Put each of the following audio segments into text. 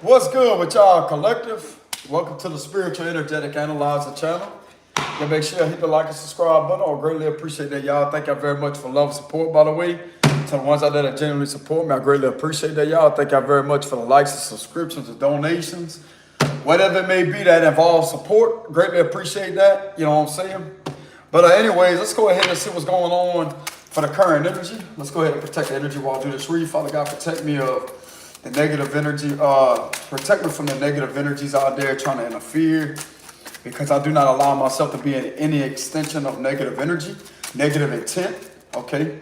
What's good with y'all collective? Welcome to the Spiritual Energetic Analyzer channel. Yeah, make sure you hit the like and subscribe button. I greatly appreciate that, y'all. Thank y'all very much for love and support, by the way. To the ones out there that genuinely support me, I greatly appreciate that, y'all. Thank y'all very much for the likes and subscriptions and donations. Whatever it may be that involves support, greatly appreciate that. You know what I'm saying? But anyways, let's go ahead and see what's going on for the current energy. Let's go ahead and protect the energy while I do this read. Father God, protect me of the negative energy. Protect me from the negative energies out there trying to interfere, because I do not allow myself to be in any extension of negative energy, negative intent. Okay.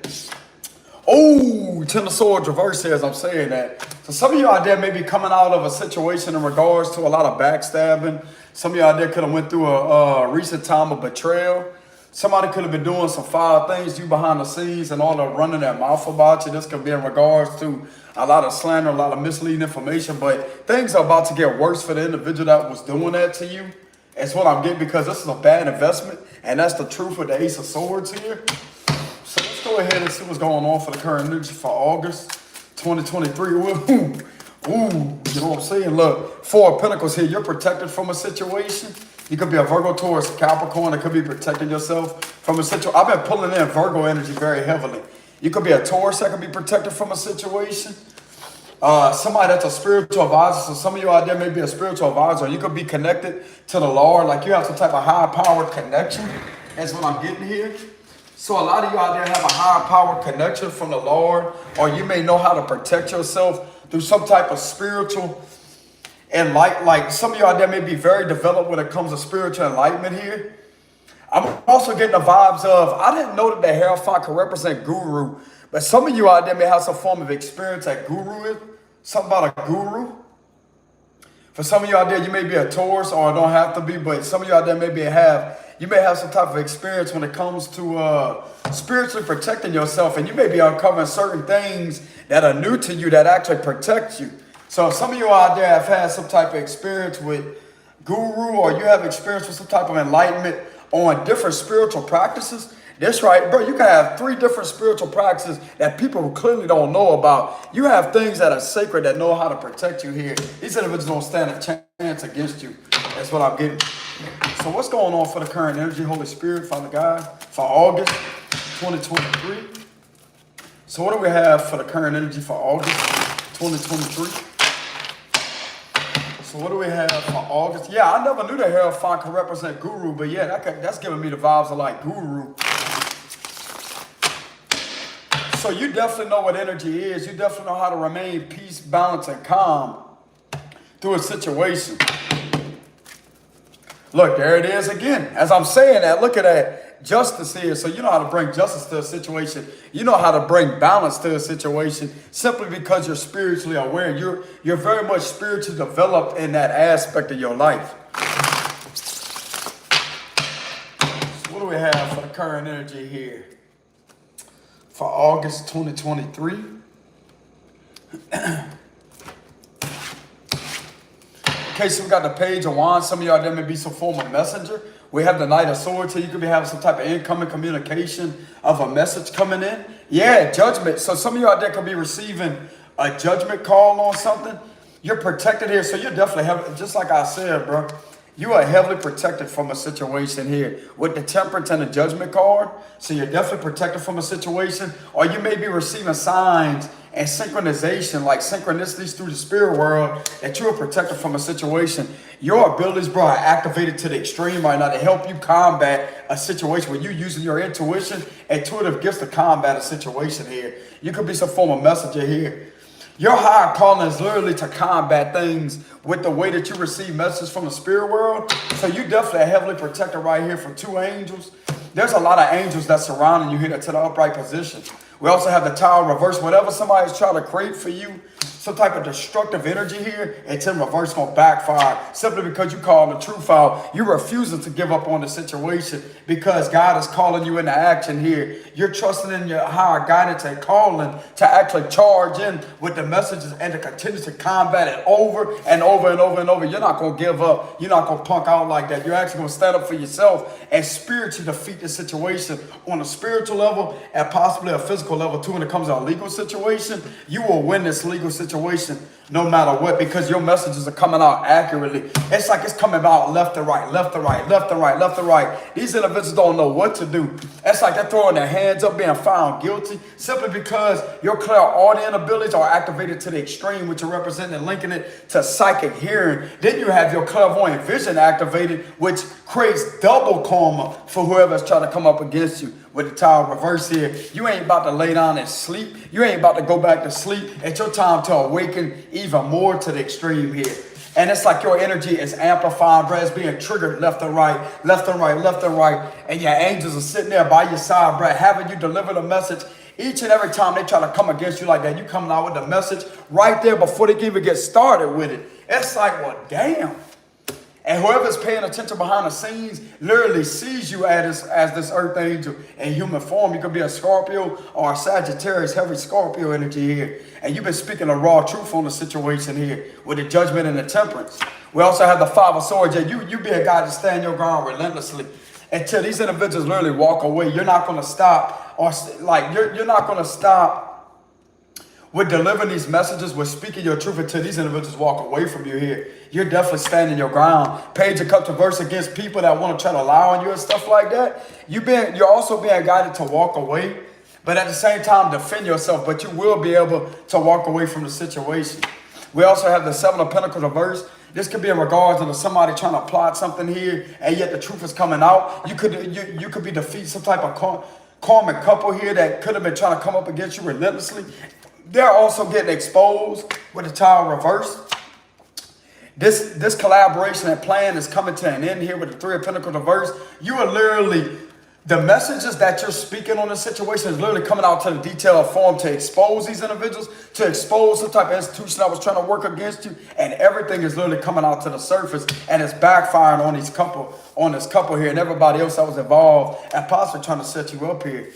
Oh, Ten of Swords reverse here as I'm saying that. So some of you out there may be coming out of a situation in regards to a lot of backstabbing. Some of you out there could have went through a recent time of betrayal. Somebody could have been doing some foul things to you behind the scenes and all the running their mouth about you. This could be in regards to a lot of slander, a lot of misleading information, but things are about to get worse for the individual that was doing that to you. That's what I'm getting, because this is a bad investment, and that's the truth with the Ace of Swords here. So let's go ahead and see what's going on for the current energy for August 2023. Ooh, you know what I'm saying? Look, Four of Pentacles here. You're protected from a situation. You could be a Virgo, Taurus, Capricorn. It could be protecting yourself from a situation. I've been pulling in Virgo energy very heavily. You could be a Taurus that could be protected from a situation. Somebody that's a spiritual advisor. So some of you out there may be a spiritual advisor. You could be connected to the Lord. Like you have some type of high-powered connection. That's what I'm getting here. So a lot of you out there have a high-powered connection from the Lord. Or you may know how to protect yourself through some type of spiritual enlightenment. Like some of you out there may be very developed when it comes to spiritual enlightenment here. I'm also getting the vibes of, I didn't know that the Hierophant could represent guru, but some of you out there may have some form of experience that guru is. Something about a guru. For some of you out there, you may be a Taurus, or it don't have to be, but some of you out there you may have some type of experience when it comes to spiritually protecting yourself, and you may be uncovering certain things that are new to you that actually protect you. So if some of you out there have had some type of experience with guru, or you have experience with some type of enlightenment on different spiritual practices, that's right, bro. You can have 3 different spiritual practices that people clearly don't know about. You have things that are sacred that know how to protect you here. These individuals don't stand a chance against you. That's what I'm getting. So what's going on for the current energy, Holy Spirit, Father God, for August 2023? So what do we have for the current energy for August 2023? So what do we have for August? Yeah, I never knew that Hierophant could represent guru, but yeah, that's giving me the vibes of like guru. So you definitely know what energy is. You definitely know how to remain peace, balance, and calm through a situation. Look, there it is again. As I'm saying that, look at that. Justice here. So you know how to bring justice to a situation. You know how to bring balance to a situation simply because you're spiritually aware. You're very much spiritually developed in that aspect of your life. So what do we have for the current energy here for August 2023? Okay, so we got the Page of Wands. Some of y'all there may be some form of messenger. We have the Knight of Swords. So you could be having some type of incoming communication of a message coming in. Yeah, judgment. So some of you out there could be receiving a judgment call on something. You're protected here. So you're definitely having, just like I said, bro, you are heavily protected from a situation here with the Temperance and the Judgment card. So you're definitely protected from a situation, or you may be receiving signs and synchronization, like synchronicities through the spirit world, that you are protected from a situation. Your abilities, bro, are activated to the extreme right now to help you combat a situation where you're using your intuition, intuitive gifts to combat a situation here. You could be some form of messenger here. Your higher calling is literally to combat things with the way that you receive messages from the spirit world. So you definitely are heavily protected right here from 2 angels. There's a lot of angels that's surrounding you here that's in the upright position. We also have the Tower reverse. Whatever somebody's trying to create for you, some type of destructive energy here, it's in reverse going to backfire simply because you call the truth out. You're refusing to give up on the situation because God is calling you into action here. You're trusting in your higher guidance and calling to actually charge in with the messages and to continue to combat it over and over and over and over. You're not going to give up. You're not going to punk out like that. You're actually going to stand up for yourself and spiritually defeat the situation on a spiritual level and possibly a physical level too. When it comes to a legal situation, you will win this legal situation situation no matter what, because your messages are coming out accurately. It's like it's coming out left to right, left to right, left to right, left to right. These individuals don't know what to do. It's like they're throwing their hands up, being found guilty, simply because your clairaudient abilities are activated to the extreme, which are representing and linking it to psychic hearing. Then you have your clairvoyant vision activated, which creates double karma for whoever's trying to come up against you. With the Tower reverse here, you ain't about to lay down and sleep. You ain't about to go back to sleep. It's your time to awaken even more to the extreme here. And it's like your energy is amplified, bro. It's being triggered left and right, left and right, left and right. And your angels are sitting there by your side, bro, having you deliver the message. Each and every time they try to come against you like that, you coming out with the message right there before they can even get started with it. It's like, well, damn. And whoever's paying attention behind the scenes literally sees you as this earth angel in human form. You could be a Scorpio or a Sagittarius, heavy Scorpio energy here. And you've been speaking the raw truth on the situation here with the Judgment and the Temperance. We also have the Five of Swords. You be a guy to stand your ground relentlessly until these individuals literally walk away. You're not going to stop, or like you're not going to stop with delivering these messages, with speaking your truth until these individuals walk away from you here. You're definitely standing your ground. Page of Cups reverse against people that want to try to lie on you and stuff like that. You're also being guided to walk away, but at the same time defend yourself, but you will be able to walk away from the situation. We also have the Seven of Pentacles reverse. This could be in regards to somebody trying to plot something here, and yet the truth is coming out. You could be defeating some type of karmic couple here that could have been trying to come up against you relentlessly. They're also getting exposed with the Tower reverse. This collaboration and plan is coming to an end here with the Three of Pentacles reverse. You are literally, the messages that you're speaking on this situation is literally coming out to the detailed form to expose these individuals, to expose some type of institution that was trying to work against you, and everything is literally coming out to the surface, and it's backfiring on this couple here and everybody else that was involved and possibly trying to set you up here.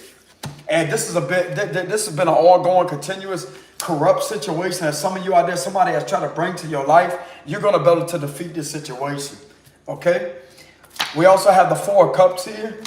And this has been an ongoing, continuous, corrupt situation that some of you out there, somebody has tried to bring to your life. You're going to be able to defeat this situation. Okay? We also have the Four of Cups here.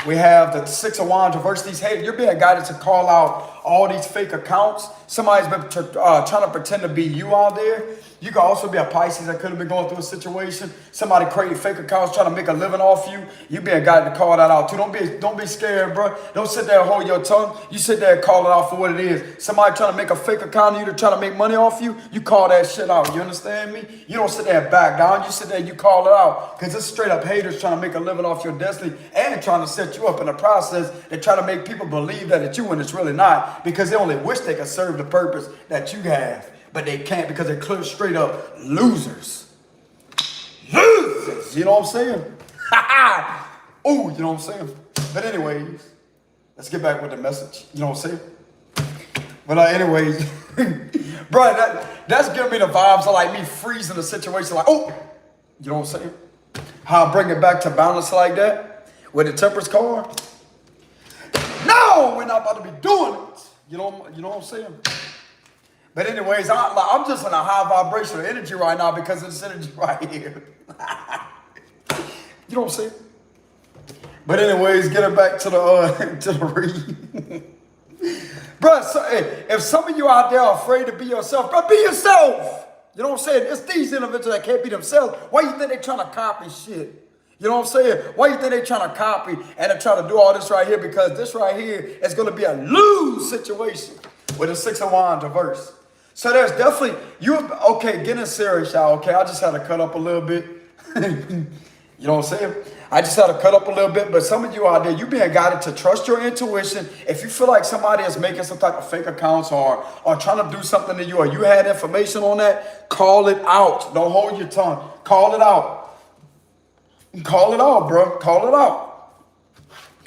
We have the Six of Wands reverse. These haters, you're being guided to call out all these fake accounts. Somebody's been trying to pretend to be you out there. You could also be a Pisces that could have been going through a situation. Somebody creating fake accounts trying to make a living off you. You being guided to call that out too. Don't be scared, bro. Don't sit there and hold your tongue. You sit there and call it out for what it is. Somebody trying to make a fake account of you to try to make money off you. You call that shit out. You understand me? You don't sit there and back down. You sit there and you call it out. Because it's straight up haters trying to make a living off your destiny and trying to set you up in the process. They try to make people believe that it's you when it's really not. Because they only wish they could serve the purpose that you have. But they can't because they're clear straight up losers. Losers! You know what I'm saying? Oh, you know what I'm saying? But anyways, let's get back with the message. You know what I'm saying? But anyways, bro, that's giving me the vibes of like me freezing the situation like, oh, you know what I'm saying? How I bring it back to balance like that with the Temperance card. No, we're not about to be doing it. You know what I'm saying? But anyways, I'm just in a high vibrational energy right now because of this energy right here. You know what I'm saying? But anyways, getting back to the read. Bro, so, hey, if some of you out there are afraid to be yourself, bro, be yourself. You know what I'm saying? It's these individuals that can't be themselves. Why you think they're trying to copy shit? You know what I'm saying? Why you think they're trying to copy and they're trying to do all this right here? Because this right here is going to be a lose situation with the Six of Wands reverse. So there's definitely, okay, getting serious, y'all, okay? I just had to cut up a little bit. You know what I'm saying? I just had to cut up a little bit, but some of you out there, you being guided to trust your intuition. If you feel like somebody is making some type of fake accounts or trying to do something to you, or you had information on that, call it out. Don't hold your tongue. Call it out. Call it out, bro. Call it out.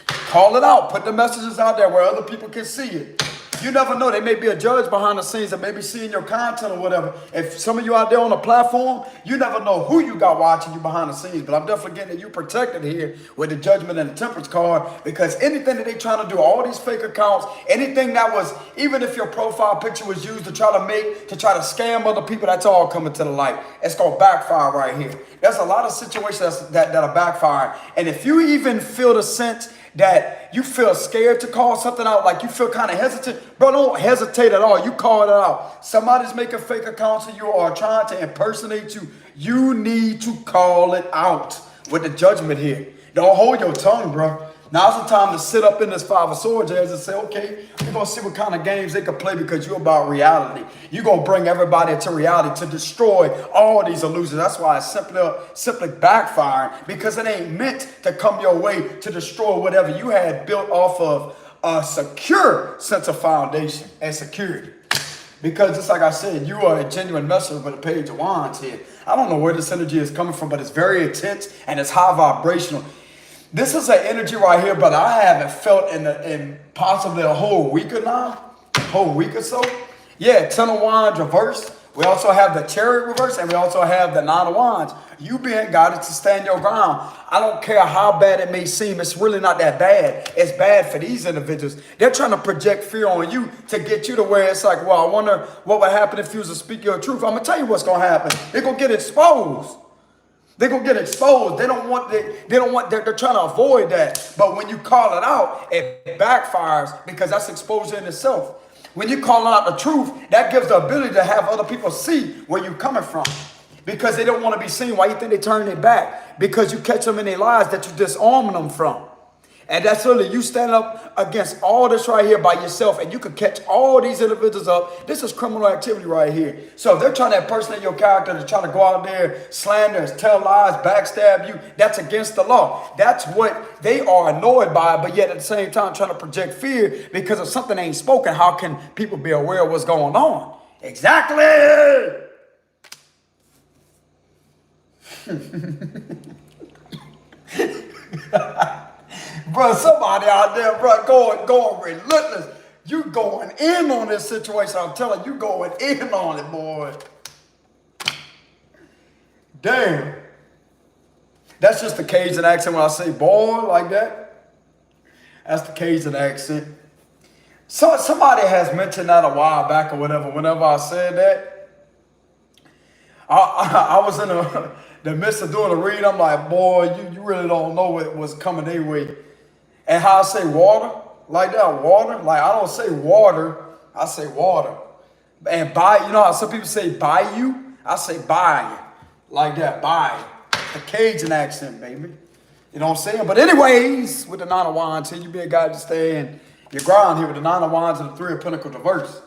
Call it out. Put the messages out there where other people can see it. You never know. They may be a judge behind the scenes that may be seeing your content or whatever. If some of you out there on the platform, you never know who you got watching you behind the scenes. But I'm definitely getting that you protected here with the Judgment and the Temperance card, because anything that they trying to do, all these fake accounts, anything that was, even if your profile picture was used to try to scam other people, that's all coming to the light. It's going to backfire right here. There's a lot of situations that are backfiring. And if you even feel the sense that you feel scared to call something out, like you feel kind of hesitant, bro, don't hesitate at all. You call it out. Somebody's making fake accounts of you or trying to impersonate you. You need to call it out with the judgment here. Don't hold your tongue, bro. Now's the time to sit up in this Five of Swords and say, okay, we're going to see what kind of games they can play because you're about reality. You're going to bring everybody into reality to destroy all these illusions. That's why it's simply backfiring, because it ain't meant to come your way to destroy whatever you had built off of a secure sense of foundation and security. Because just like I said, you are a genuine messenger with a page of wands here. I don't know where this energy is coming from, but it's very intense and it's high vibrational. This is an energy right here, but I haven't felt in possibly a whole week or now, whole week or so. Yeah, Ten of Wands reversed. We also have the Chariot reverse, and we also have the Nine of Wands. You being guided to stand your ground. I don't care how bad it may seem. It's really not that bad. It's bad for these individuals. They're trying to project fear on you to get you to where it's like, well, I wonder what would happen if you was to speak your truth. I'm going to tell you what's going to happen. They're going to get exposed. They're going to get exposed. They're trying to avoid that. But when you call it out, it backfires because that's exposure in itself. When you call out the truth, that gives the ability to have other people see where you're coming from. Because they don't want to be seen. Why you think they turn their back? Because you catch them in their lies that you disarming them from. And that's literally you stand up against all this right here by yourself, and you can catch all these individuals up. This is criminal activity right here. So if they're trying to impersonate your character, they're trying to go out there, slander, tell lies, backstab you, that's against the law. That's what they are annoyed by, but yet at the same time trying to project fear because if something ain't spoken, how can people be aware of what's going on? Exactly! Bro, somebody out there, bro, going relentless. You going in on this situation. I'm telling you, going in on it, boy. Damn. That's just the Cajun accent when I say boy like that. That's the Cajun accent. So somebody has mentioned that a while back or whatever. Whenever I said that, I was in the midst of doing a read. I'm like, boy, you really don't know what was coming their way. And how I say water, like that, water. Like I don't say water, I say water. And buy, you know how some people say bayou? I say buy, like that, buy. The Cajun accent, baby. You know what I'm saying? But anyways, with the Nine of Wands here, you be a guy to stay in your ground here with the Nine of Wands and the Three of Pentacles reverse.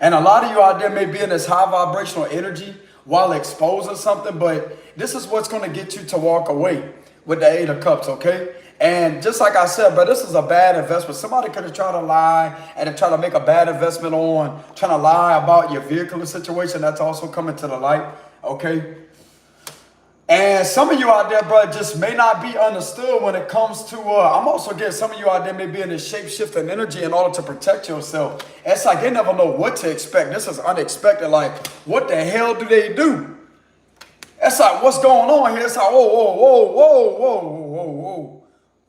And a lot of you out there may be in this high vibrational energy while exposing something, but this is what's going to get you to walk away with the Eight of Cups, okay? And just like I said, but this is a bad investment. Somebody could have tried to lie and try to make a bad investment on trying to lie about your vehicle situation. That's also coming to the light, okay? And some of you out there, bro, just may not be understood when it comes to, I'm also getting some of you out there may be in this shape-shifting energy in order to protect yourself. It's like they never know what to expect. This is unexpected. Like, what the hell do they do? It's like, what's going on here? It's like,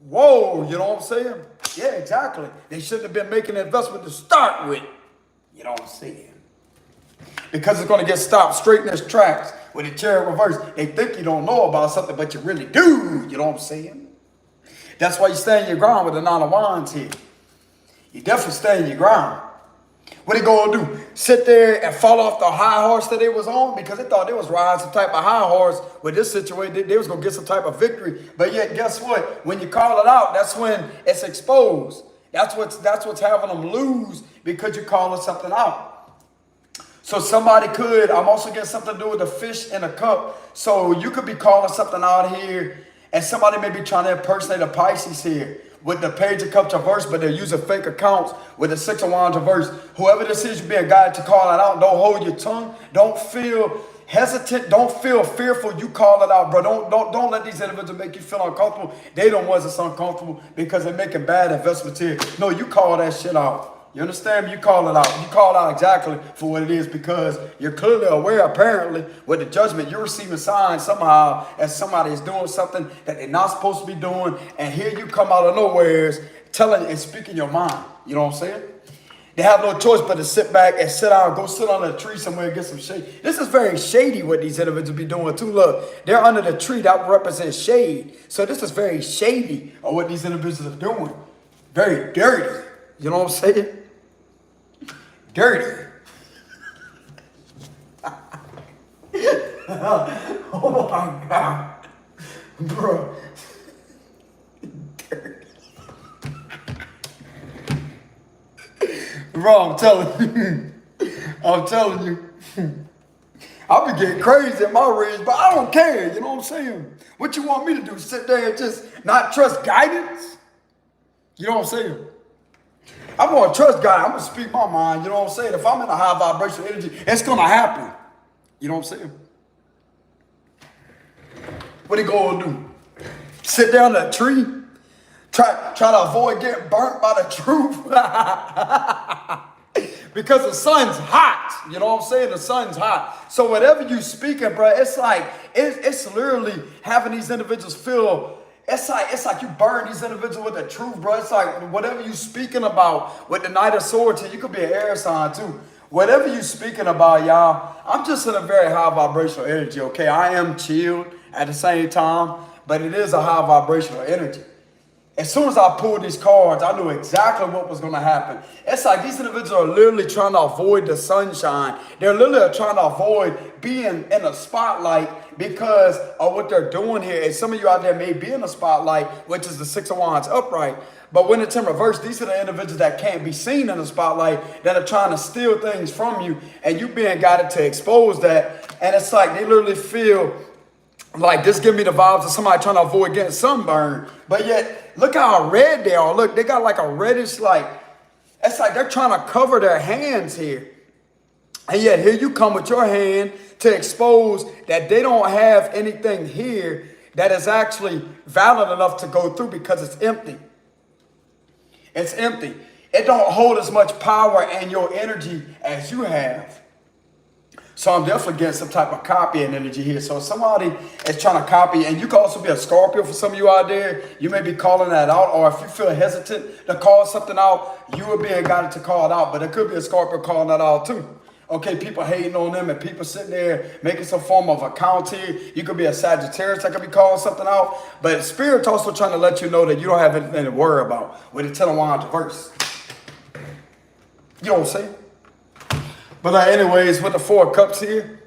whoa, you know what I'm saying? Yeah, exactly. They shouldn't have been making an investment to start with. You know what I'm saying? Because it's going to get stopped straight in its tracks with the Chariot reverse. They think you don't know about something, but you really do. You know what I'm saying? That's why you stand your ground with the Nine of Wands here. You definitely stand your ground. What they gonna do? Sit there and fall off the high horse that they was on because they thought they was riding some type of high horse with this situation. They was gonna get some type of victory. But yet, guess what? When you call it out, that's when it's exposed. That's what's having them lose because you're calling something out. So somebody could, I'm also getting something to do with a fish in a cup. So you could be calling something out here and somebody may be trying to impersonate a Pisces here with the Page of Cups reverse, but they're using fake accounts with the Six of Wands reverse. Whoever this is, you're being guided to call it out. Don't hold your tongue. Don't feel hesitant. Don't feel fearful. You call it out, bro. Don't let these individuals make you feel uncomfortable. They the ones that's uncomfortable because they're making bad investments here. No, you call that shit out. You understand? You call it out. You call it out exactly for what it is because you're clearly aware, apparently, with the judgment, you're receiving signs somehow as somebody is doing something that they're not supposed to be doing. And here you come out of nowhere telling and speaking your mind. You know what I'm saying? They have no choice but to sit back and sit down, go sit under a tree somewhere and get some shade. This is very shady what these individuals be doing too. Look, they're under the tree. That represents shade. So this is very shady of what these individuals are doing. Very dirty. You know what I'm saying? Dirty. Oh my God. Bro. Dirty. Bro, I'm telling you, I'll be getting crazy at my range, but I don't care, you know what I'm saying? What you want me to do, sit there and just not trust guidance? You know what I'm saying? I'm going to trust God, I'm going to speak my mind, you know what I'm saying? If I'm in a high vibrational energy, it's going to happen. You know what I'm saying? What he going to do? Sit down in a tree? Try to avoid getting burnt by the truth. Because the sun's hot. You know what I'm saying? The sun's hot. So whatever you speaking, bro, it's like, it's literally having these individuals feel, it's like you burn these individuals with the truth, bro. It's like whatever you speaking about with the Knight of Swords, you could be an air sign too. Whatever you speaking about, y'all, I'm just in a very high vibrational energy, okay? I am chilled at the same time, but it is a high vibrational energy. As soon as I pulled these cards, I knew exactly what was going to happen. It's like these individuals are literally trying to avoid the sunshine. They're literally trying to avoid being in a spotlight because of what they're doing here. And some of you out there may be in a spotlight, which is the Six of Wands upright. But when it's in reverse, these are the individuals that can't be seen in the spotlight that are trying to steal things from you. And you being guided to expose that. And it's like they literally feel like this give me the vibes of somebody trying to avoid getting sunburned. But yet, look how red they are. Look, they got like a reddish, like, it's like they're trying to cover their hands here. And yet here you come with your hand to expose that they don't have anything here that is actually valid enough to go through because it's empty. It's empty. It don't hold as much power and your energy as you have. So I'm definitely getting some type of copying energy here. So if somebody is trying to copy, and you can also be a Scorpio for some of you out there, you may be calling that out. Or if you feel hesitant to call something out, you will be guided to call it out. But it could be a Scorpio calling that out too. Okay, people hating on them and people sitting there making some form of account here. You could be a Sagittarius that could be calling something out. But Spirit's also trying to let you know that you don't have anything to worry about with the Ten of Wands reverse. You know what I'm saying? But anyways, with the Four of Cups here,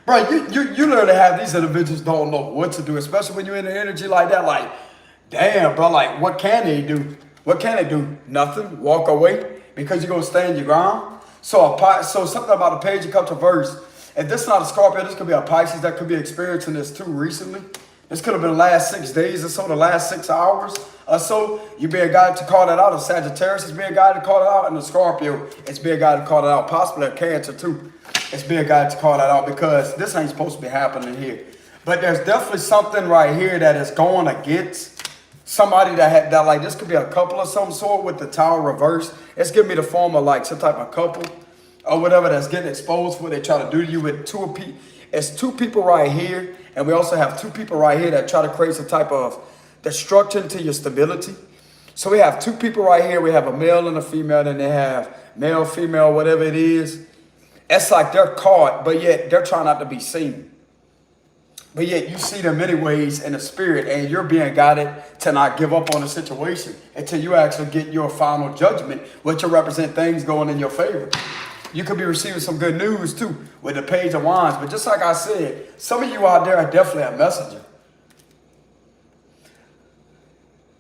bro, you literally have these individuals don't know what to do, especially when you're in the energy like that. Like, damn, bro, like, what can they do? What can they do? Nothing. Walk away because you're going to stand your ground. So something about the Page of Cups reverse. If this is not a Scorpio, this could be a Pisces that could be experiencing this too recently. This could have been the last 6 days or so, the last 6 hours or so. You be a guy to call that out. A Sagittarius is being a guy to call it out. And the Scorpio is being a guy to call it out. Possibly a Cancer too. It's being a guy to call that out because this ain't supposed to be happening here. But there's definitely something right here that is going against somebody that like this could be a couple of some sort with the Tower reverse. It's giving me the form of like some type of couple or whatever that's getting exposed for what they try to do to you with two people. It's two people right here, and we also have two people right here that try to create some type of destruction to your stability. So we have two people right here. We have a male and a female, and they have male, female, whatever it is. It's like they're caught, but yet they're trying not to be seen. But yet you see them anyways in the spirit, and you're being guided to not give up on the situation until you actually get your final judgment, which will represent things going in your favor. You could be receiving some good news too with the Page of Wands. But just like I said, some of you out there are definitely a messenger.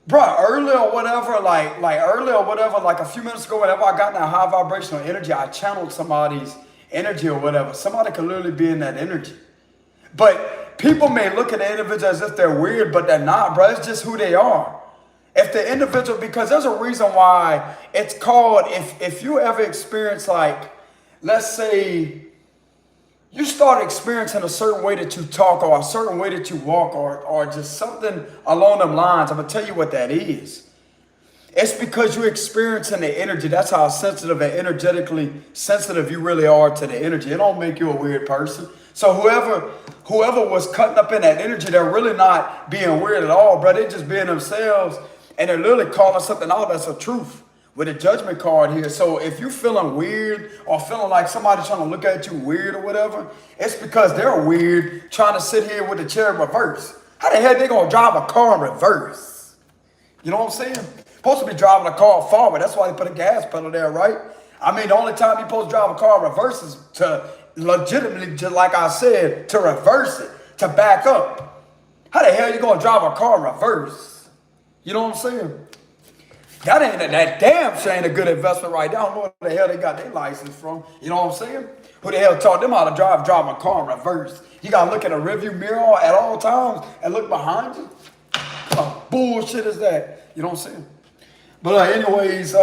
Bro, earlier or whatever, like a few minutes ago, whenever I got in that high vibrational energy, I channeled somebody's energy or whatever. Somebody could literally be in that energy. But people may look at the individual as if they're weird, but they're not, bro. It's just who they are. If the individual, because there's a reason why it's called, if you ever experience like, let's say you start experiencing a certain way that you talk or a certain way that you walk or just something along them lines, I'm going to tell you what that is. It's because you're experiencing the energy. That's how sensitive and energetically sensitive you really are to the energy. It don't make you a weird person. So whoever was cutting up in that energy, they're really not being weird at all, bro. They're just being themselves, and they're literally calling something out that's a truth. with a judgment card here. So if you're feeling weird or feeling like somebody's trying to look at you weird or whatever, it's because they're weird trying to sit here with the chair in reverse. How the hell they gonna drive a car in reverse? You know what I'm saying? Supposed to be driving a car forward. That's why they put a gas pedal there, right? I mean, the only time you're supposed to drive a car in reverse is to legitimately, just like I said, to reverse it, to back up. How the hell you gonna drive a car in reverse? You know what I'm saying? That damn sure ain't a good investment right now. I don't know where the hell they got their license from. You know what I'm saying? Who the hell taught them how to drive a car in reverse? You gotta look in the rearview mirror at all times and look behind you. What kind of bullshit is that? You know what I'm saying? But anyways,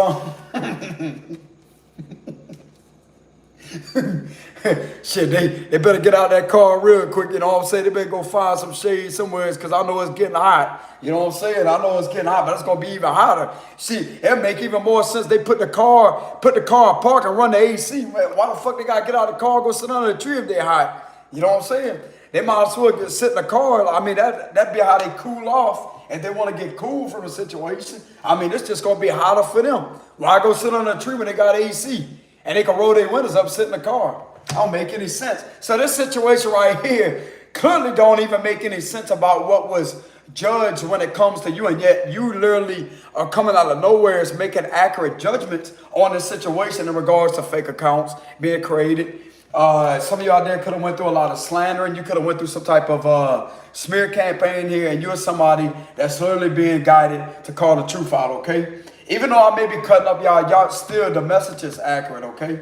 shit, they better get out that car real quick, you know what I'm saying? They better go find some shade somewhere because I know it's getting hot. You know what I'm saying? I know it's getting hot, but it's gonna be even hotter. See, it make even more sense. They put the car in park and run the AC. Man, why the fuck they gotta get out of the car and go sit under the tree if they're hot? You know what I'm saying? They might as well sit in the car. I mean, that'd be how they cool off. If they want to get cool from the situation, I mean, it's just gonna be hotter for them. Why go sit under a tree when they got AC? And they can roll their windows up, sit in the car. Don't make any sense. So this situation right here clearly don't even make any sense about what was judged when it comes to you. And yet you literally are coming out of nowhere is making accurate judgments on this situation in regards to fake accounts being created. Some of you out there could have went through a lot of slandering. You could have went through some type of smear campaign here. And you're somebody that's literally being guided to call the truth out, okay? Even though I may be cutting up y'all still, the message is accurate, okay?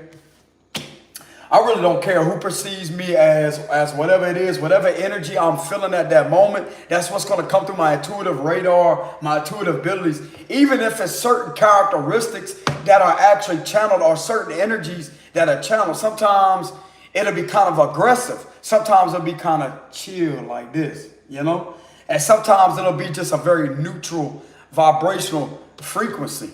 I really don't care who perceives me as whatever it is, whatever energy I'm feeling at that moment, that's what's going to come through my intuitive radar, my intuitive abilities. Even if it's certain characteristics that are actually channeled or certain energies that are channeled, sometimes it'll be kind of aggressive. Sometimes it'll be kind of chill like this, you know? And sometimes it'll be just a very neutral vibrational frequency.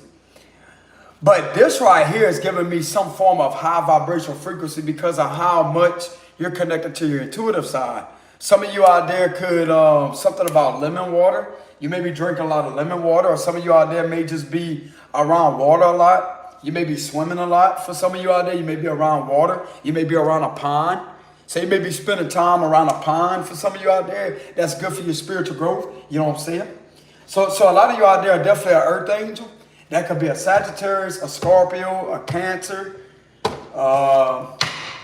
But this right here is giving me some form of high vibrational frequency because of how much you're connected to your intuitive side. Some of you out there could, something about lemon water. You may be drinking a lot of lemon water, or some of you out there may just be around water a lot. You may be swimming a lot. For some of you out there, you may be around water. You may be around a pond. So you may be spending time around a pond. For some of you out there, that's good for your spiritual growth. You know what I'm saying? So a lot of you out there are definitely an earth angel. That could be a Sagittarius, a Scorpio, a Cancer.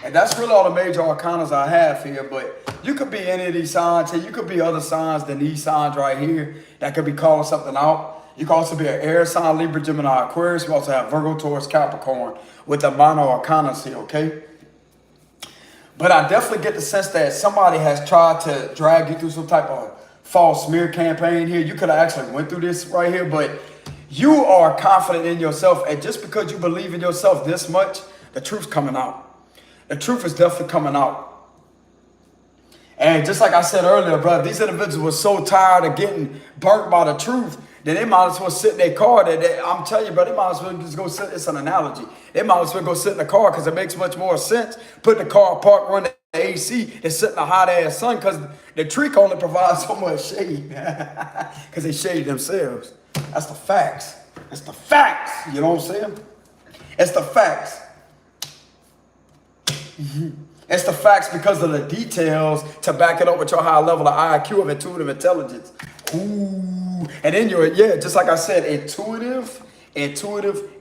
And that's really all the major arcanas I have here. But you could be any of these signs here. You could be other signs than these signs right here that could be calling something out. You can also be an air sign, Libra, Gemini, Aquarius. We also have Virgo, Taurus, Capricorn with the minor arcanas here, okay? But I definitely get the sense that somebody has tried to drag you through some type of false smear campaign here. You could have actually went through this right here, but you are confident in yourself. And just because you believe in yourself this much, the truth's coming out. The truth is definitely coming out. And just like I said earlier, brother, these individuals were so tired of getting burnt by the truth that they might as well sit in their car. I'm telling you, brother, they might as well just go sit. It's an analogy. They might as well go sit in the car because it makes much more sense. Put the car park, run the AC, than sit in the hot ass sun because the tree can only provide so much shade because they shade themselves. That's the facts. That's the facts. You know what I'm saying? It's the facts. It's the facts because of the details to back it up with your high level of IQ of intuitive intelligence. Ooh. And then just like I said, intuitive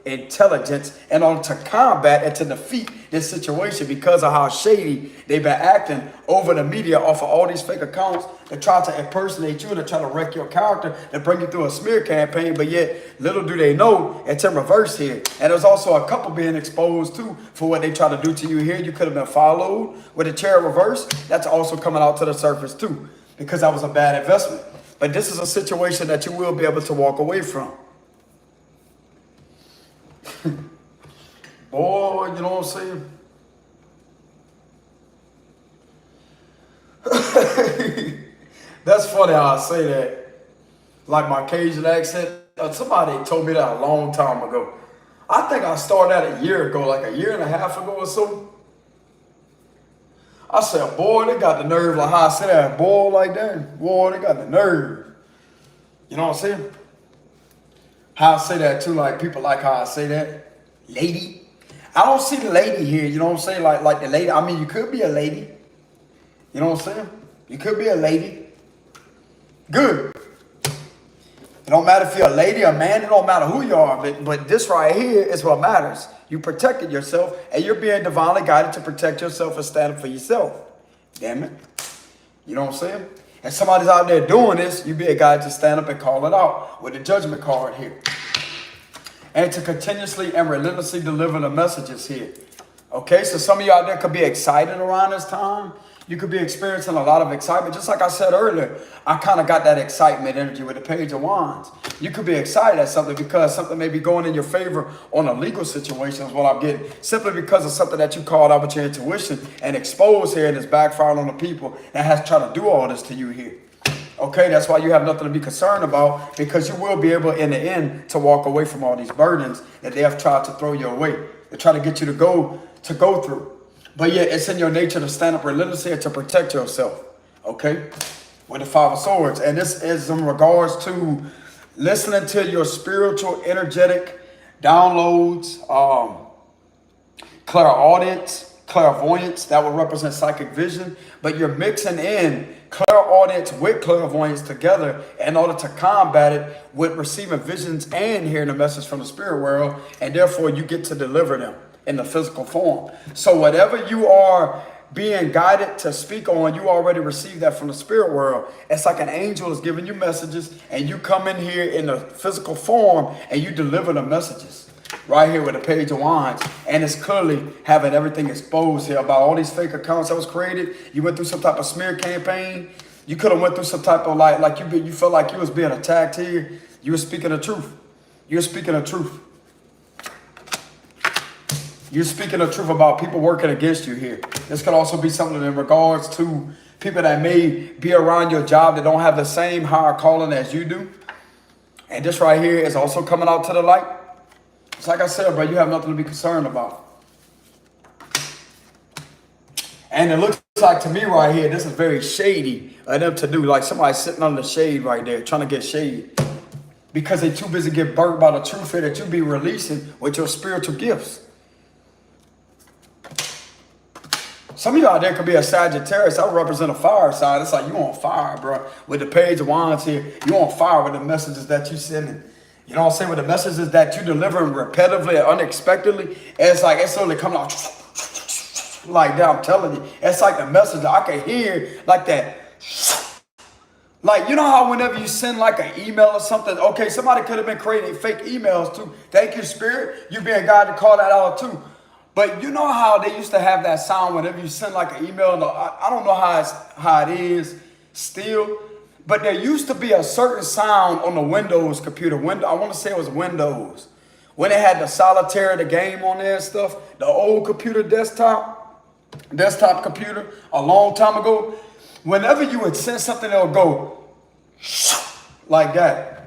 intelligence in order to combat and to defeat this situation because of how shady they've been acting over the media off of all these fake accounts that try to impersonate you and to try to wreck your character and bring you through a smear campaign. But yet, little do they know, it's in reverse here. And there's also a couple being exposed too for what they try to do to you here. You could have been followed with a chair reverse. That's also coming out to the surface too because that was a bad investment. But this is a situation that you will be able to walk away from. Boy, you know what I'm saying? That's funny how I say that. Like my Cajun accent. Somebody told me that a long time ago. I think I started that a year ago, like a year and a half ago or so. I said, boy, they got the nerve, like how I said that, boy, like that. Boy, they got the nerve. You know what I'm saying? how I say that too. Like people like how I say that, lady. I don't see the lady here. You know what I'm saying? Like the lady. I mean, you could be a lady. You know what I'm saying? You could be a lady. Good. It don't matter if you're a lady or a man. It don't matter who you are. But this right here is what matters. You protected yourself, and you're being divinely guided to protect yourself and stand up for yourself. Damn it. You know what I'm saying? And somebody's out there doing this, you be a guy to stand up and call it out with the judgment card here. And to continuously and relentlessly deliver the messages here. Okay, so some of you out there could be excited around this time. You could be experiencing a lot of excitement. Just like I said earlier, I kind of got that excitement energy with the Page of Wands. You could be excited at something because something may be going in your favor on a legal situation is what I'm getting. Simply because of something that you called out with your intuition and exposed here and it's backfired on the people that has tried to do all this to you here. Okay, that's why you have nothing to be concerned about, because you will be able in the end to walk away from all these burdens that they have tried to throw your way. They try to get you to go through. But yet it's in your nature to stand up relentlessly and to protect yourself. Okay, with the Five of Swords. And this is in regards to listening to your spiritual, energetic downloads, clairaudience, clairvoyance. That would represent psychic vision. But you're mixing in clairaudience with clairvoyance together in order to combat it with receiving visions and hearing a message from the spirit world. And therefore you get to deliver them in the physical form. So whatever you are being guided to speak on, you already received that from the spirit world. It's like an angel is giving you messages, and you come in here in the physical form and you deliver the messages right here with the Page of Wands. And it's clearly having everything exposed here about all these fake accounts that was created. You went through some type of smear campaign. You could have went through some type of like you felt like you was being attacked here. You were speaking the truth. You're speaking the truth. You're speaking the truth about people working against you here. This could also be something in regards to people that may be around your job that don't have the same higher calling as you do. And this right here is also coming out to the light. It's like I said, bro, you have nothing to be concerned about. And it looks like to me right here, this is very shady of them to do. Like somebody sitting under the shade right there, trying to get shade. Because they're too busy to get burnt by the truth here that you be releasing with your spiritual gifts. Some of you out there could be a Sagittarius. I represent a fire sign. It's like you on fire, bro. With the Page of Wands here, you on fire with the messages that you sending. You know what I'm saying? With the messages that you delivering repetitively and unexpectedly. It's like it's only coming out like that. I'm telling you, it's like the message I can hear like that. Like, you know how whenever you send like an email or something, okay, somebody could have been creating fake emails too. Thank you, Spirit. You being God to call that out too. But you know how they used to have that sound whenever you send like an email? I don't know how it is still, but there used to be a certain sound on the Windows computer. I want to say it was Windows. When it had the solitaire, the game on there and stuff, the old computer desktop computer a long time ago, whenever you would send something, it'll go like that.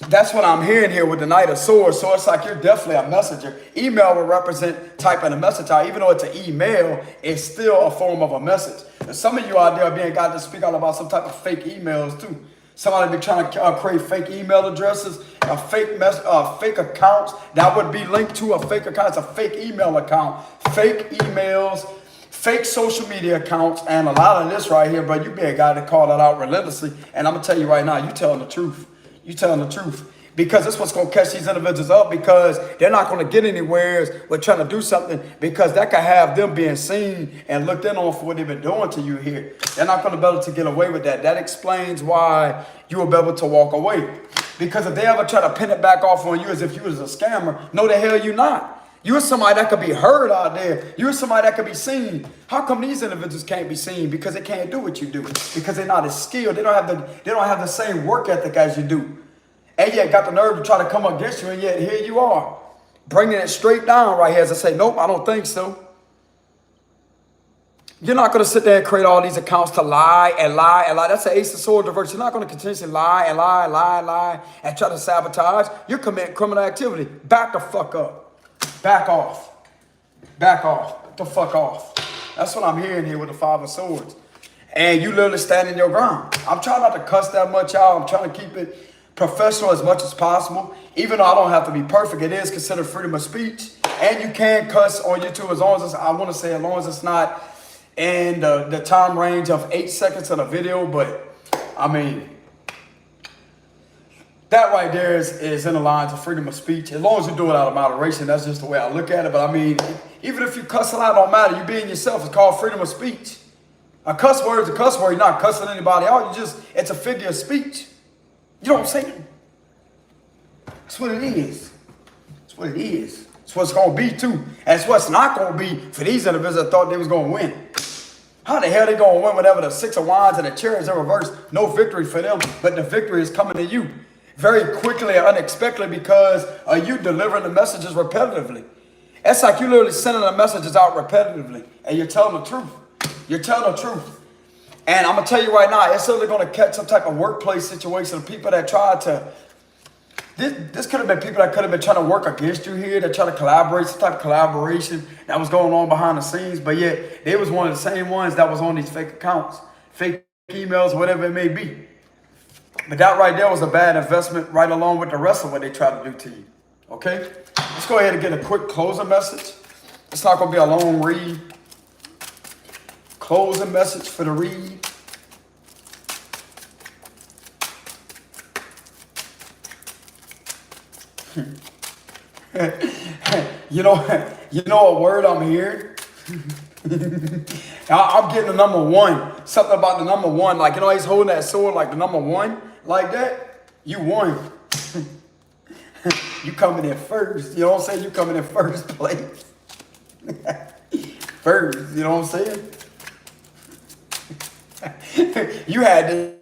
That's what I'm hearing here with the Knight of Swords. So it's like you're definitely a messenger. Email will represent typing a message out. Even though it's an email, it's still a form of a message. And some of you out there are being got to speak out about some type of fake emails too. Somebody be trying to create fake email addresses, fake accounts that would be linked to a fake account. It's a fake email account, fake emails, fake social media accounts, and a lot of this right here. But you be a guy that call that out relentlessly. And I'm gonna tell you right now, you telling the truth. You telling the truth, because that's what's going to catch these individuals up, because they're not going to get anywhere with trying to do something, because that could have them being seen and looked in on for what they've been doing to you here. They're not going to be able to get away with that. That explains why you will be able to walk away, because if they ever try to pin it back off on you as if you was a scammer, no, the hell you not. You're somebody that could be heard out there. You're somebody that could be seen. How come these individuals can't be seen? Because they can't do what you do. Because they're not as skilled. They don't have the same work ethic as you do. And yet got the nerve to try to come against you, and yet here you are, bringing it straight down right here as I say, nope, I don't think so. You're not going to sit there and create all these accounts to lie and lie and lie. That's the Ace of Swords reverse. You're not going to continuously lie and lie and try to sabotage. You're committing criminal activity. Back the fuck up. Back off. Back off. Get the fuck off. That's what I'm hearing here with the Five of Swords. And you literally standing your ground. I'm trying not to cuss that much out. I'm trying to keep it professional as much as possible. Even though I don't have to be perfect, it is considered freedom of speech. And you can cuss on YouTube as long as it's, I want to say, as long as it's not in the time range of 8 seconds of the video. But I mean, that right there is in the lines of freedom of speech. As long as you do it out of moderation, that's just the way I look at it. But I mean, even if you cuss a lot, it don't matter. You being yourself. It's called freedom of speech. A cuss word is a cuss word. You're not cussing anybody out. It's a figure of speech. You know what I'm saying? That's what it is. That's what it is. That's what it's going to be too. That's what's not going to be for these individuals that thought they was going to win. How the hell they going to win whenever the 6 of wands and the chariot is in reverse? No victory for them, but the victory is coming to you very quickly and unexpectedly because of you delivering the messages repetitively. It's like you literally sending the messages out repetitively and you're telling the truth. You're telling the truth. And I'm going to tell you right now, it's certainly going to catch some type of workplace situation of people that try to, this could have been people that could have been trying to work against you here, that try to collaborate, some type of collaboration that was going on behind the scenes. But yet, they was one of the same ones that was on these fake accounts, fake emails, whatever it may be. But that right there was a bad investment right along with the rest of what they try to do to you. Okay? Let's go ahead and get a quick closing message. It's not going to be a long read. Closing message for the read. you know a word I'm hearing? I'm getting the number 1. Something about the number 1. Like, you know, he's holding that sword like the number 1. Like that. You won. You coming in first. You know what I'm saying? You coming in first place. First. You know what I'm saying? You had to.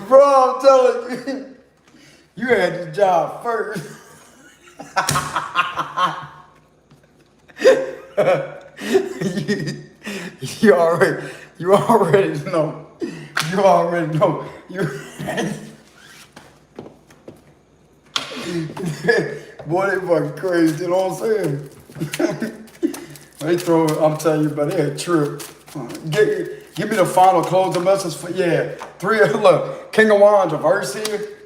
Bro, I'm telling you, you had the job first. you already know. You already know. Boy, they fucking crazy, you know what I'm saying? They throw, I'm telling you, but they a trip. Give me the final closing message for, 3, look, King of Wands reverse here.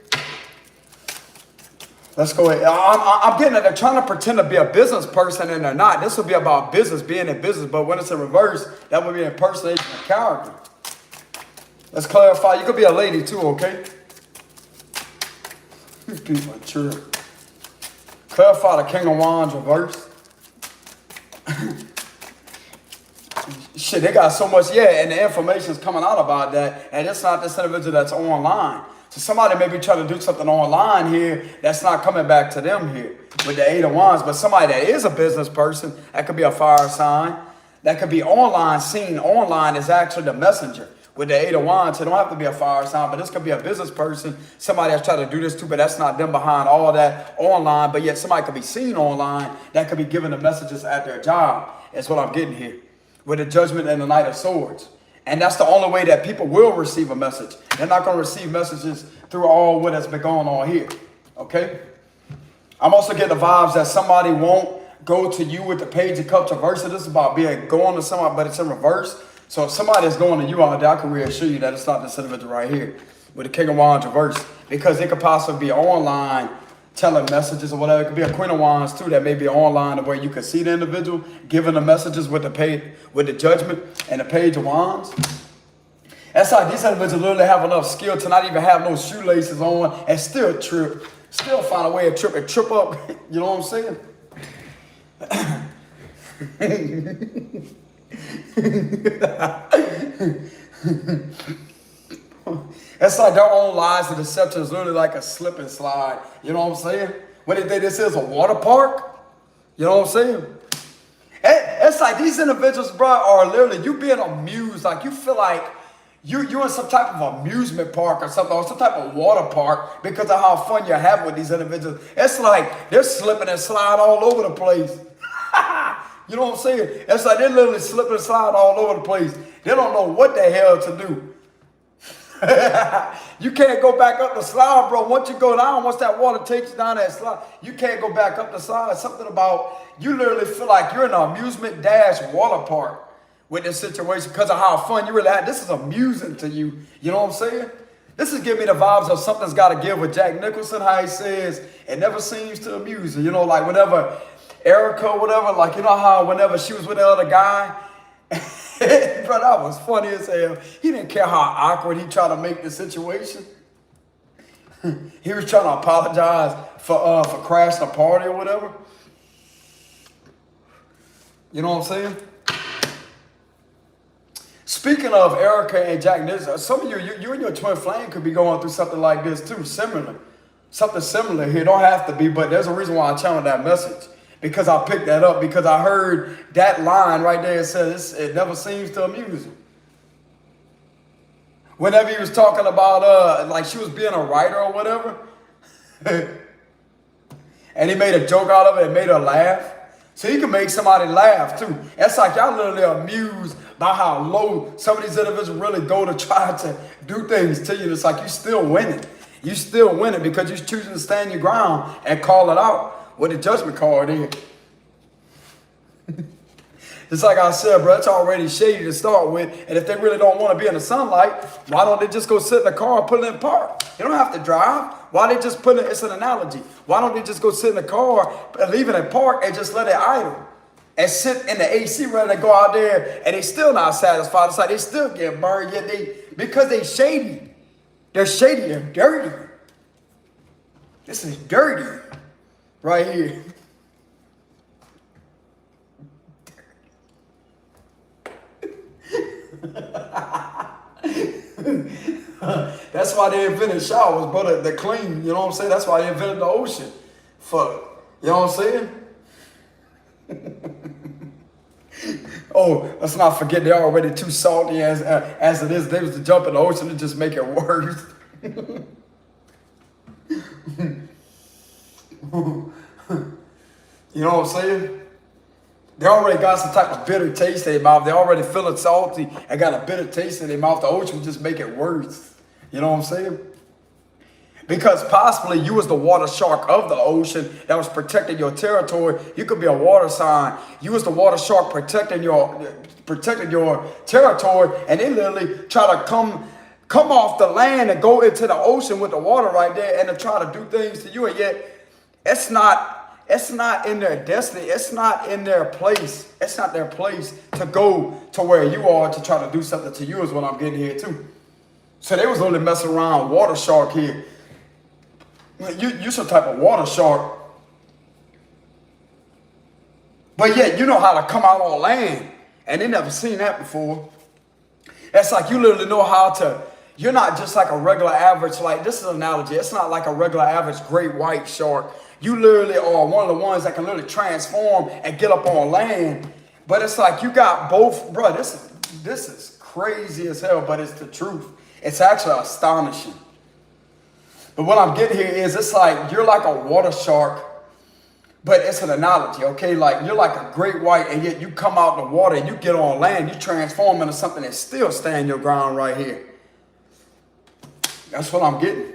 Let's go ahead. I'm getting it. They're trying to pretend to be a business person and they're not. This will be about business, being in business. But when it's in reverse, that would be impersonation of character. Let's clarify. You could be a lady too, okay? These people are trip. Clarify the King of Wands reverse. Shit, they got so much, and the information is coming out about that, and it's not this individual that's online. So somebody may be trying to do something online here that's not coming back to them here with the 8 of Wands, but somebody that is a business person, that could be a fire sign, that could be online, seen online is actually the messenger with the 8 of Wands. It don't have to be a fire sign, but this could be a business person, somebody that's trying to do this too, but that's not them behind all that online, but yet somebody could be seen online that could be giving the messages at their job. That's what I'm getting here with the Judgment and the Knight of Swords. And that's the only way that people will receive a message. They're not going to receive messages through all what has been going on here. Okay? I'm also getting the vibes that somebody won't go to you with the Page of Cups reverse. This is about going to somebody, but it's in reverse. So if somebody is going to you out there, I can reassure you that it's not this individual right here with the King of Wands reverse. Because it could possibly be online telling messages or whatever. It could be a Queen of Wands too that may be online where you can see the individual giving the messages with the Judgment and the Page of Wands. That's how these individuals literally have enough skill to not even have no shoelaces on and still trip. Still find a way to trip and trip up. You know what I'm saying? It's like their own lies and deception is literally like a slip and slide. You know what I'm saying? What they think this is, a water park? You know what I'm saying? It's like these individuals, bro, are literally, you being amused. Like you feel like you're in some type of amusement park or something, or some type of water park because of how fun you're having with these individuals. It's like they're slipping and slide all over the place. You know what I'm saying? It's like they're literally slipping and slide all over the place. They don't know what the hell to do. You can't go back up the slide, bro. Once you go down, once that water takes you down that slide, you can't go back up the slide. Something about you literally feel like you're in an amusement dash water park with this situation because of how fun you really had. This is amusing to you. You know what I'm saying? This is giving me the vibes of Something's Gotta Give with Jack Nicholson, how he says, it never seems to amuse you. You know, like whenever Erica or whatever, like, you know how whenever she was with the other guy, bro, that was funny as hell. He didn't care how awkward he tried to make the situation. He was trying to apologize for crashing a party or whatever. You know what I'm saying? Speaking of Erica and Jack Nicholson, some of you and your twin flame could be going through something like this too, similar. Something similar here. Don't have to be, but there's a reason why I channeled that message. Because I picked that up, because I heard that line right there. It says, it never seems to amuse him. Whenever he was talking about, like she was being a writer or whatever, and he made a joke out of it and made her laugh. So you can make somebody laugh too. It's like y'all literally amused by how low some of these individuals really go to try to do things to you. It's like you still winning. You still winning because you're choosing to stand your ground and call it out with the judgment card in. It's like I said, bro, it's already shady to start with. And if they really don't want to be in the sunlight, why don't they just go sit in the car and put it in park? You don't have to drive. Why they just put it, it's an analogy. Why don't they just go sit in the car and leave it in park and just let it idle? And sit in the AC rather than go out there and they still not satisfied. It's like they still get burned, yet because they shady. They're shady, they're dirty. This is dirty right here. That's why they invented showers, but they're clean. You know what I'm saying? That's why they invented the ocean. Fuck. You know what I'm saying? Oh, let's not forget they're already too salty as it is. They was to jump in the ocean and just make it worse. You know what I'm saying? They already got some type of bitter taste in their mouth. They already feeling salty and got a bitter taste in their mouth. The ocean just make it worse. You know what I'm saying? Because possibly you was the water shark of the ocean that was protecting your territory. You could be a water sign. You was the water shark protecting your territory, and they literally try to come off the land and go into the ocean with the water right there and to try to do things to you, and yet it's not in their destiny. It's not in their place. It's not their place to go to where you are to try to do something to you is what I'm getting here too. So they was only messing around water shark here. You some type of water shark. But yet you know how to come out on land. And they never seen that before. It's like you literally know how to, you're not just like a regular average, like this is an analogy. It's not like a regular average great white shark. You literally are one of the ones that can literally transform and get up on land. But it's like you got both, bro, this is crazy as hell, but it's the truth. It's actually astonishing. But what I'm getting here is it's like you're like a water shark, but it's an analogy, okay? Like you're like a great white, and yet you come out in the water and you get on land, you transform into something that still stand your ground right here. That's what I'm getting.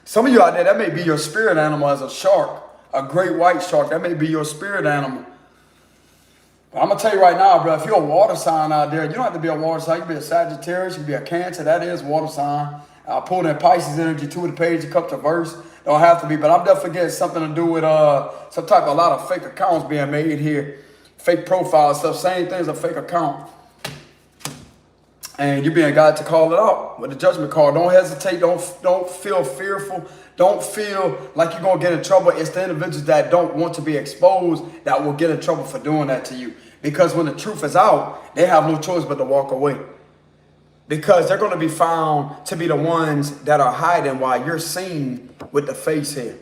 Some of you out there, that may be your spirit animal as a shark, a great white shark. That may be your spirit animal. But I'm going to tell you right now, bro, if you're a water sign out there, you don't have to be a water sign. You can be a Sagittarius, you can be a Cancer. That is water sign. I'll pull that Pisces energy to the page, a couple of verse. Don't have to be, but I'm definitely getting something to do with some type of a lot of fake accounts being made here. Fake profile stuff, same thing as a fake account. And you're being guided to call it out with the judgment card. Don't hesitate. Don't feel fearful. Don't feel like you're going to get in trouble. It's the individuals that don't want to be exposed that will get in trouble for doing that to you. Because when the truth is out, they have no choice but to walk away. Because they're going to be found to be the ones that are hiding while you're seen with the face here.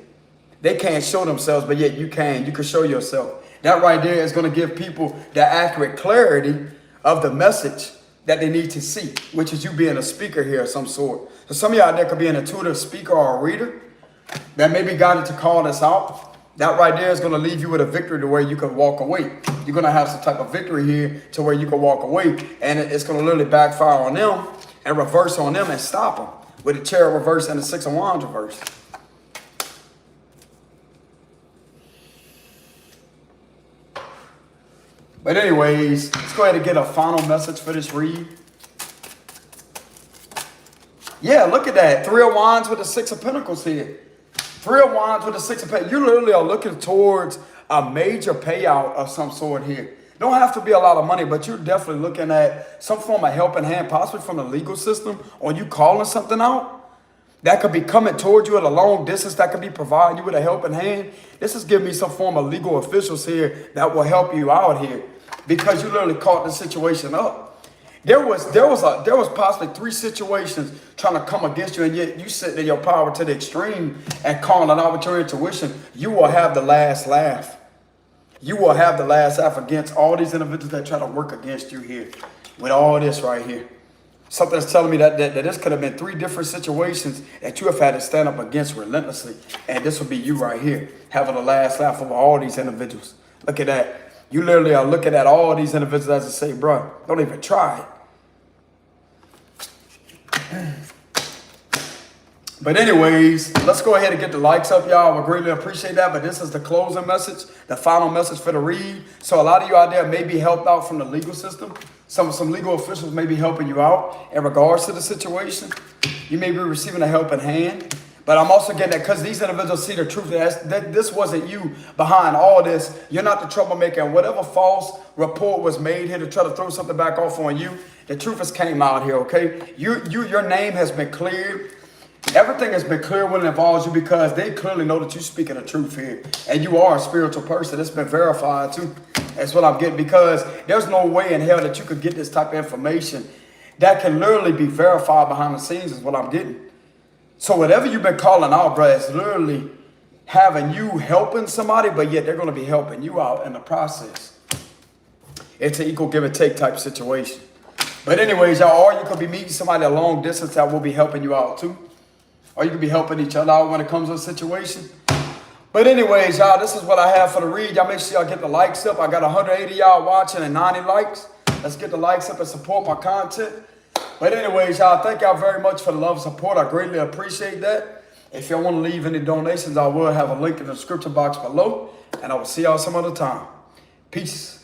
They can't show themselves, but yet you can. You can show yourself. That right there is going to give people the accurate clarity of the message that they need to see, which is you being a speaker here of some sort. So some of y'all out there could be an intuitive speaker or a reader that may be guided to call this out. That right there is going to leave you with a victory to where you can walk away. You're going to have some type of victory here to where you can walk away, and it's going to literally backfire on them and reverse on them and stop them with the Chariot reverse and the Six of Wands reverse. But anyways, let's go ahead and get a final message for this read. Yeah, look at that. 3 of Wands with the 6 of Pentacles here. 3 of Wands with the 6 of Pentacles. You literally are looking towards a major payout of some sort here. Don't have to be a lot of money, but you're definitely looking at some form of helping hand, possibly from the legal system, or you calling something out. That could be coming towards you at a long distance. That could be providing you with a helping hand. This is giving me some form of legal officials here that will help you out here, because you literally caught the situation up. There was possibly 3 situations trying to come against you, and yet you sit in your power to the extreme and calling it out with your intuition. You will have the last laugh. You will have the last laugh against all these individuals that try to work against you here with all this right here. Something that's telling me that this could have been 3 different situations that you have had to stand up against relentlessly. And this will be you right here, having the last laugh over all these individuals. Look at that. You literally are looking at all these individuals as to say, bro, don't even try it. But anyways, let's go ahead and get the likes up, y'all. I would greatly appreciate that. But this is the closing message, the final message for the read. So a lot of you out there may be helped out from the legal system. Some legal officials may be helping you out in regards to the situation. You may be receiving a helping hand. But I'm also getting that because these individuals see the truth. That this wasn't you behind all this. You're not the troublemaker. And whatever false report was made here to try to throw something back off on you, the truth has came out here, okay? Your name has been cleared. Everything has been clear when it involves you, because they clearly know that you're speaking the truth here. And you are a spiritual person. It's been verified too. That's what I'm getting, because there's no way in hell that you could get this type of information that can literally be verified behind the scenes is what I'm getting. So whatever you've been calling out, bro, is literally having you helping somebody, but yet they're going to be helping you out in the process. It's an equal give and take type situation. But anyways, y'all, or you could be meeting somebody at a long distance that will be helping you out too. Or you could be helping each other out when it comes to a situation. But anyways, y'all, this is what I have for the read. Y'all make sure y'all get the likes up. I got 180 y'all watching and 90 likes. Let's get the likes up and support my content. But anyways, y'all, thank y'all very much for the love and support. I greatly appreciate that. If y'all want to leave any donations, I will have a link in the description box below. And I will see y'all some other time. Peace.